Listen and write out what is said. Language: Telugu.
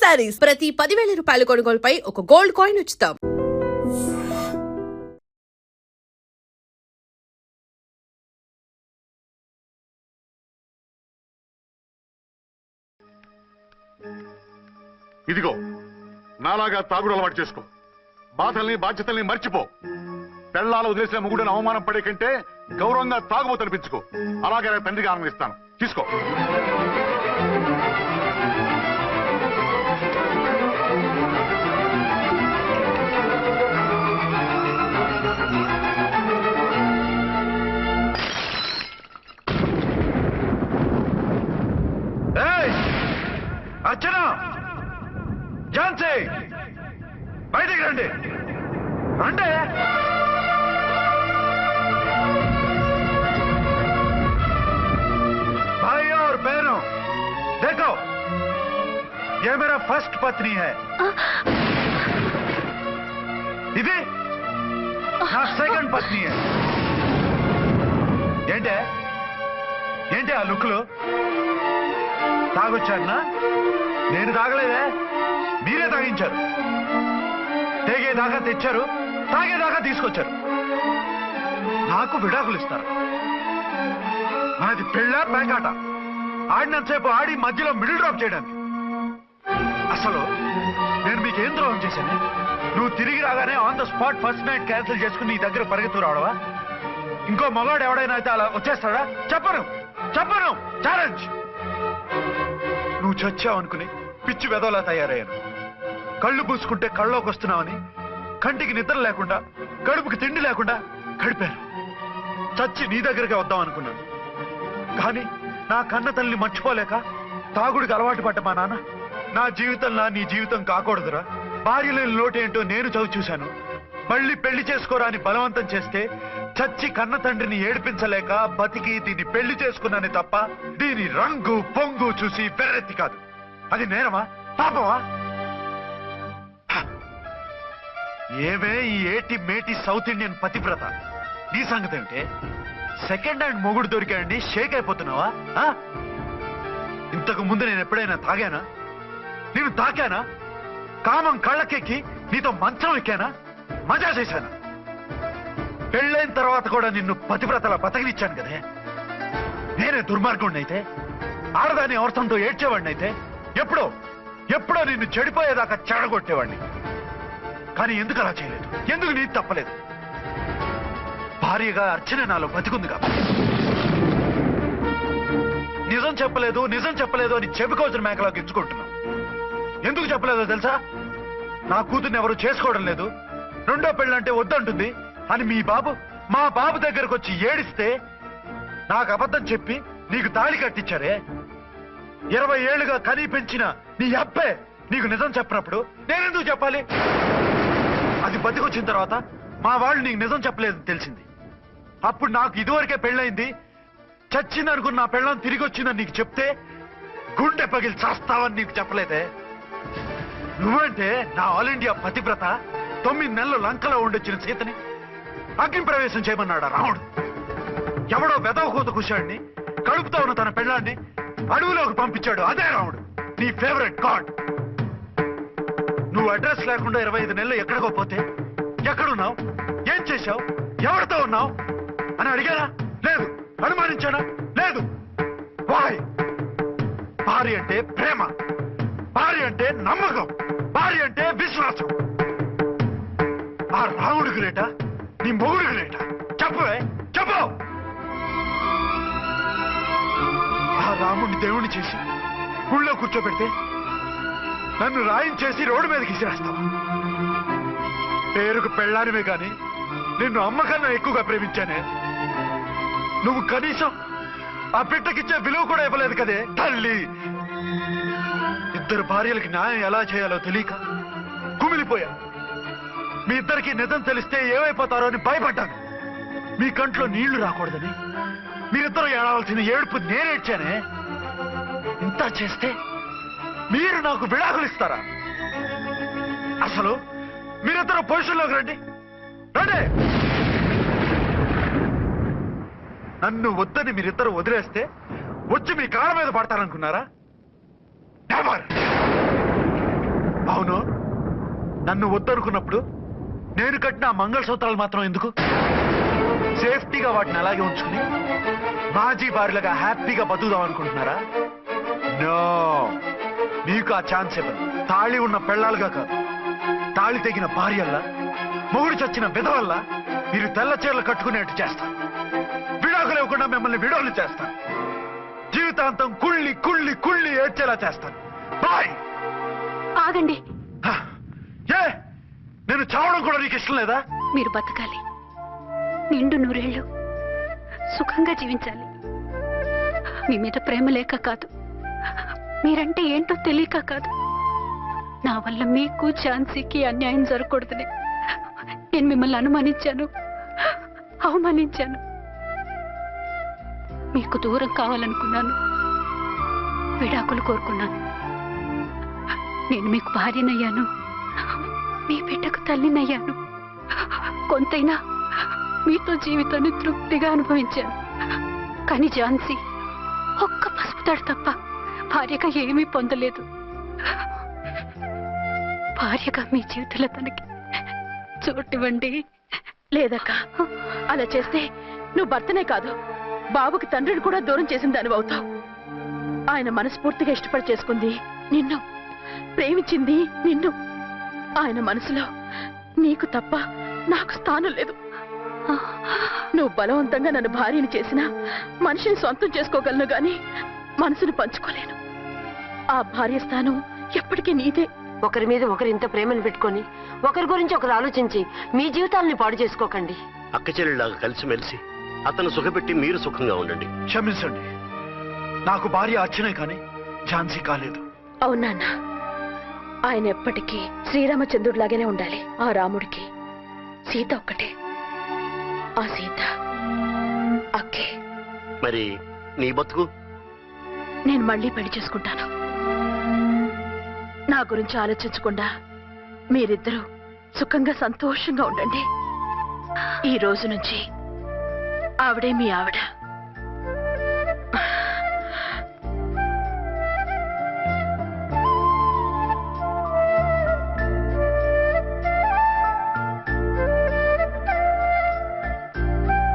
శారీస్ ప్రతి 10,000 రూపాయల కొనుగోలుపై ఒక గోల్డ్ కాయిన్ ఉచితం. ఇదిగో నాలాగా తాగుడు అలవాటు చేసుకో. బాధల్ని బాధ్యతల్ని మర్చిపో. పెళ్ళాలు వదిలేసిన ముగుడని అవమానం పడే కంటే గౌరవంగా తాగుబోతు అనిపించుకో. అలాగే తండ్రిగా ఆనందిస్తాను. తీసుకో. అర్చన, ఝాన్సీ, బయటికి రండి. రండి. भाई और बहनों, देखो ये मेरा फर्स्ट पत्नी है. ఇది నా సెకండ్ పత్ని. ఏంటి ఆ లుక్లు? తాగొచ్చానా? నేను తాగలేదే, మీరే తాగించారు. తేగేదాకా తెచ్చారు, తాగేదాకా తీసుకొచ్చారు. నాకు విడాకులు ఇస్తారు. మనది పెళ్ళా పేకాట? ఆడినంతసేపు ఆడి మధ్యలో మిడిల్ డ్రాప్ చేయడానికి. అసలు నేను మీకేం ద్రోహం చేశాను? నువ్వు తిరిగి రాగానే on the spot first night cancel చేసుకుని నీ దగ్గర పరిగెత్తు రావడవా? ఇంకో మగాడు ఎవడైనా అయితే అలా వచ్చేస్తాడా? చెప్పను. ఛాలెంజ్. నువ్వు చచ్చావనుకుని పిచ్చి వెదవలా తయారయ్యాను. కళ్ళు పూసుకుంటే కళ్ళలోకి వస్తున్నావని కంటికి నిద్ర లేకుండా కడుపుకి తిండి లేకుండా గడిపాను. చచ్చి నీ దగ్గరికి వద్దాం అనుకున్నాను. కానీ నా కన్న తల్లిని మర్చిపోలేక తాగుడికి అలవాటు పడ్డ మా నాన్న, నా జీవితంలా నీ జీవితం కాకూడదురా, భార్య లేని లోటేంటో నేను చవి చూశాను, మళ్ళీ పెళ్లి చేసుకోరా అని బలవంతం చేస్తే చచ్చి కన్న తండ్రిని ఏడిపించలేక బతికి దీన్ని పెళ్లి చేసుకున్నానే తప్ప దీని రంగు పొంగు చూసి వెర్రెత్తి కాదు. అది నేరమా? పాపమా? ఏమే ఈ ఏటి మేటి సౌత్ ఇండియన్ పతివ్రత, నీ సంగతి ఏమిటే? సెకండ్ హ్యాండ్ మొగుడు దొరికాయండి షేక్ అయిపోతున్నావా? ఇంతకు ముందు నేను ఎప్పుడైనా తాగానా? నేను తాకానా? కామం కళ్ళకెక్కి నీతో మంచం ఎక్కానా? మజా చేశానా? పెళ్ళైన తర్వాత కూడా నిన్ను పతివ్రతలా బతకనిచ్చాను కదే. నేనే దుర్మార్గుడిని అయితే, ఆడదాని అవసరంతో ఏడ్చేవాడిని అయితే, ఎప్పుడో నిన్ను చెడిపోయేదాకా చెడగొట్టేవాడిని. కానీ ఎందుకు అలా చేయలేదు? ఎందుకు నీది తప్పలేదు? భార్యగా అర్చన నాలో బతికుంది కాబట్టి. నిజం చెప్పలేదు అని చెప్పుకోవచ్చిన మేకలా గిచ్చుకుంటున్నావు. ఎందుకు చెప్పలేదో తెలుసా? నా కూతుర్ని ఎవరు చేసుకోవడం లేదు, రెండో పెళ్ళంటే వద్దంటుంది అని మా బాబు దగ్గరకు వచ్చి ఏడిస్తే నాకు అబద్ధం చెప్పి నీకు తాళి కట్టించారే. 20 ఏళ్లుగా కనీ పెంచిన నీ అబ్బే నీకు నిజం చెప్పినప్పుడు నేనెందుకు చెప్పాలి? అది బతికొచ్చిన తర్వాత మా వాళ్ళు నీకు నిజం చెప్పలేదని తెలిసింది. అప్పుడు నాకు ఇదివరకే పెళ్ళయింది, చచ్చింది అనుకున్న నా పెళ్ళం తిరిగి వచ్చిందని నీకు చెప్తే గుండె పగిలి చేస్తావని నీకు చెప్పలేదే. నువ్వంటే నా ఆల్ ఇండియా పతివ్రత 9 నెలలు లంకలో ఉండొచ్చిన సీతని అగ్ని ప్రవేశం చేయమన్నాడా రాముడు? ఎవడో వెదవ కూత కుషాడిని కడుపుతో ఉన్న తన పెళ్ళాన్ని అడవిలోకి పంపించాడు. అదే రాముడు, నీ ఫేవరెట్ గాడ్. నువ్వు అడ్రస్ లేకుండా 25 నెలలు ఎక్కడికో పోతే ఎక్కడున్నావు, ఏం చేశావు, ఎవరితో ఉన్నావు అని అడిగానా? లేదు. అనుమానించానా? లేదు. వాయ్? భార్య అంటే ప్రేమ, భార్య అంటే నమ్మకం, భార్య అంటే విశ్వాసం. ఆ రాముడు గ్రేటా, నీ మొగుడు గ్రేటా? చెప్పవే, చెప్పు. ఆ రాముడిని దేవుణ్ణి చేసి గుళ్ళో కూర్చోబెడితే నన్ను రాయించేసి రోడ్డు మీదకి ఇసిరేస్తావా? పేరుకు పెళ్ళానివే గాని నిన్ను అమ్మకన్నా ఎక్కువగా ప్రేమించానే. నువ్వు కనీసం ఆ బిడ్డకిచ్చే విలువ కూడా ఇవ్వలేదు కదే తల్లి. ఇద్దరు భార్యలకి న్యాయం ఎలా చేయాలో తెలియక కుమిలిపోయా. మీ ఇద్దరికి నిజం తెలిస్తే ఏమైపోతారో అని భయపడ్డాను. మీ కంట్లో నీళ్లు రాకూడదని మీరిద్దరూ ఏడవలసిన ఏడుపు నేనేడ్చానే. ఇంత చేస్తే మీరు నాకు విడాకులు ఇస్తారా? అసలు మీరిద్దరూ పొజిషన్లోకి రండి. నన్ను వద్దని మీరిద్దరు వదిలేస్తే వచ్చి మీ కాళ్ళ మీద పడతారనుకున్నారా? నెవర్. నన్ను వద్దనుకున్నప్పుడు నేను కట్టిన ఆ మంగళసూత్రాలు మాత్రం ఎందుకు? సేఫ్టీగా వాటిని అలాగే ఉంచుకుని మాజీ భార్యలుగా హ్యాపీగా బతుకుదాం అనుకుంటున్నారా? నో, మీకు ఆ ఛాన్స్ ఇవ్వను. తాళి ఉన్న పెళ్ళాలుగా కాదు, తాళి తెగిన భార్యల్లా, మొగుడు చచ్చిన విధవల్లా మీరు తెల్ల చీరలు కట్టుకునేట్టు చేస్తాను. విడాకులు ఇవ్వకుండా మిమ్మల్ని విడోలు చేస్తాను. జీవితాంతం కుళ్ళి కుళ్ళి కుళ్ళి ఏడ్చేలా చేస్తాను. బాయ్. ఆగండి. ఏ, నేను చావడం కూడా నీకు ఇష్టం లేదా? మీరు బతకాలి, నిండు నూరేళ్లు సుఖంగా జీవించాలి. మీ మీద ప్రేమ లేక కాదు, మీరంటే ఏంటో తెలియక కాదు. నా వల్ల మీకు ఝాన్సీకి అన్యాయం జరగకూడదని నేను మిమ్మల్ని అనుమానించాను, అవమానించాను. మీకు దూరం కావాలనుకున్నాను, విడాకులు కోరుకున్నాను. నేను మీకు భార్యనయ్యాను, మీ బిడ్డకు తల్లినయ్యాను. కొంతైనా మీతో జీవితాన్ని తృప్తిగా అనుభవించాను. కానీ ఝాన్సీ ఒక్క పసుపుతాడు తప్ప భార్యగా ఏమీ పొందలేదు. భార్యగా మీ జీవితంలో తనకి చోటివ్వండి. లేదక్క, అలా చేస్తే నువ్వు భర్తనే కాదు, బాబుకి తండ్రిని కూడా దూరం చేసిన దానివి అవుతావు. ఆయన మనస్ఫూర్తిగా ఇష్టపడి చేసుకుంది నిన్ను, ప్రేమించింది నిన్ను. ఆయన మనసులో నీకు తప్ప నాకు స్థానం లేదు. నువ్వు బలవంతంగా నన్ను భార్యని చేసినా మనిషిని సొంతం చేసుకోగలను గాని మనసును పంచుకోలేను. ఆ భార్య స్థానం ఎప్పటికీ నీదే. ఒకరి మీద ఒకరు ఇంత ప్రేమను పెట్టుకొని ఒకరి గురించి ఒకరు ఆలోచించి మీ జీవితాలని పాడు చేసుకోకండి. అక్క చెల్లెళ్ళలాగా కలిసిమెలిసి అతను సుఖపెట్టి మీరు సుఖంగా ఉండండి. క్షమించండి, నాకు భార్య అర్చనే కానీ ఝాన్సీ కాలేదు. అవునా? ఆయన ఎప్పటికీ శ్రీరామచంద్రుడిలాగానే ఉండాలి. ఆ రాముడికి సీత ఒక్కటే, ఆ సీత అక్కే. మరి నీ బతుకు? నేను మళ్ళీ పెళ్లి చేసుకుంటాను. నా గురించి ఆలోచించకుండా మీరిద్దరూ సుఖంగా సంతోషంగా ఉండండి. ఈ రోజు నుంచి ఆవిడే మీ ఆవిడ.